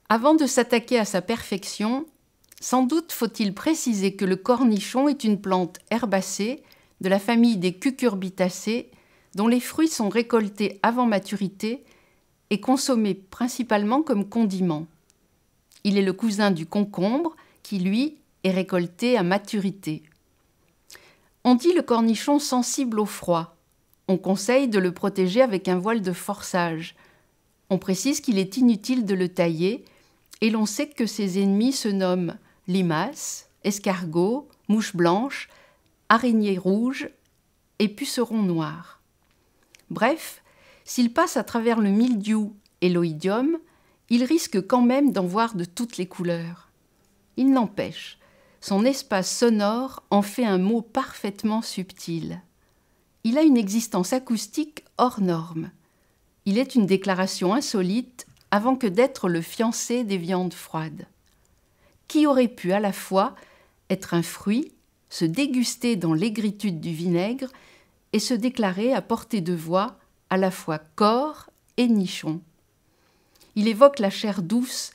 Avant de s'attaquer à sa perfection, sans doute faut-il préciser que le cornichon est une plante herbacée de la famille des cucurbitacées dont les fruits sont récoltés avant maturité et consommés principalement comme condiment. Il est le cousin du concombre qui, lui, est récolté à maturité. On dit le cornichon sensible au froid. On conseille de le protéger avec un voile de forçage. On précise qu'il est inutile de le tailler et l'on sait que ses ennemis se nomment limaces, escargots, mouches blanches, araignées rouges et pucerons noirs. Bref, s'il passe à travers le mildiou et l'oïdium, il risque quand même d'en voir de toutes les couleurs. Il n'empêche, son espace sonore en fait un mot parfaitement subtil. Il a une existence acoustique hors norme. Il est une déclaration insolite avant que d'être le fiancé des viandes froides. Qui aurait pu à la fois être un fruit, se déguster dans l'aigritude du vinaigre et se déclarer à portée de voix à la fois corps et nichon. Il évoque la chair douce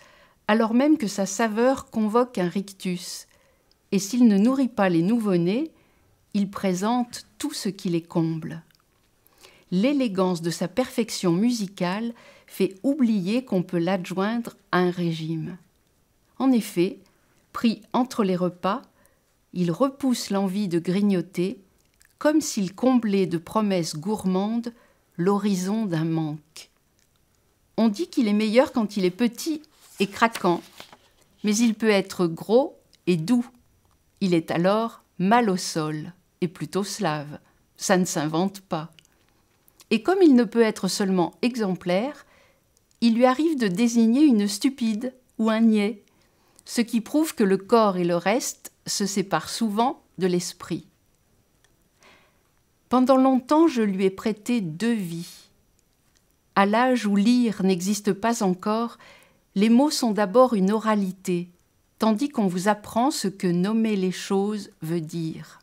alors même que sa saveur convoque un rictus, et s'il ne nourrit pas les nouveau-nés, il présente tout ce qui les comble. L'élégance de sa perfection musicale fait oublier qu'on peut l'adjoindre à un régime. En effet, pris entre les repas, il repousse l'envie de grignoter, comme s'il comblait de promesses gourmandes l'horizon d'un manque. On dit qu'il est meilleur quand il est petit et craquant, mais il peut être gros et doux. Il est alors mal au sol et plutôt slave. Ça ne s'invente pas. Et comme il ne peut être seulement exemplaire, il lui arrive de désigner une stupide ou un niais, ce qui prouve que le corps et le reste se séparent souvent de l'esprit. Pendant longtemps, je lui ai prêté 2 vies. À l'âge où lire n'existe pas encore, les mots sont d'abord une oralité, tandis qu'on vous apprend ce que nommer les choses veut dire.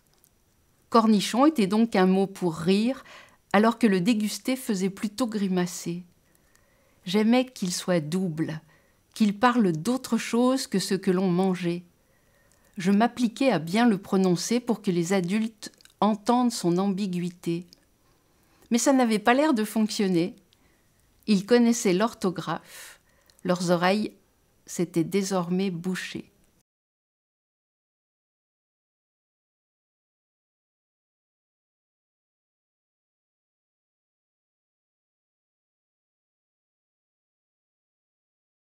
Cornichon était donc un mot pour rire, alors que le déguster faisait plutôt grimacer. J'aimais qu'il soit double, qu'il parle d'autre chose que ce que l'on mangeait. Je m'appliquais à bien le prononcer pour que les adultes entendent son ambiguïté. Mais ça n'avait pas l'air de fonctionner. Ils connaissaient l'orthographe, leurs oreilles s'étaient désormais bouchées.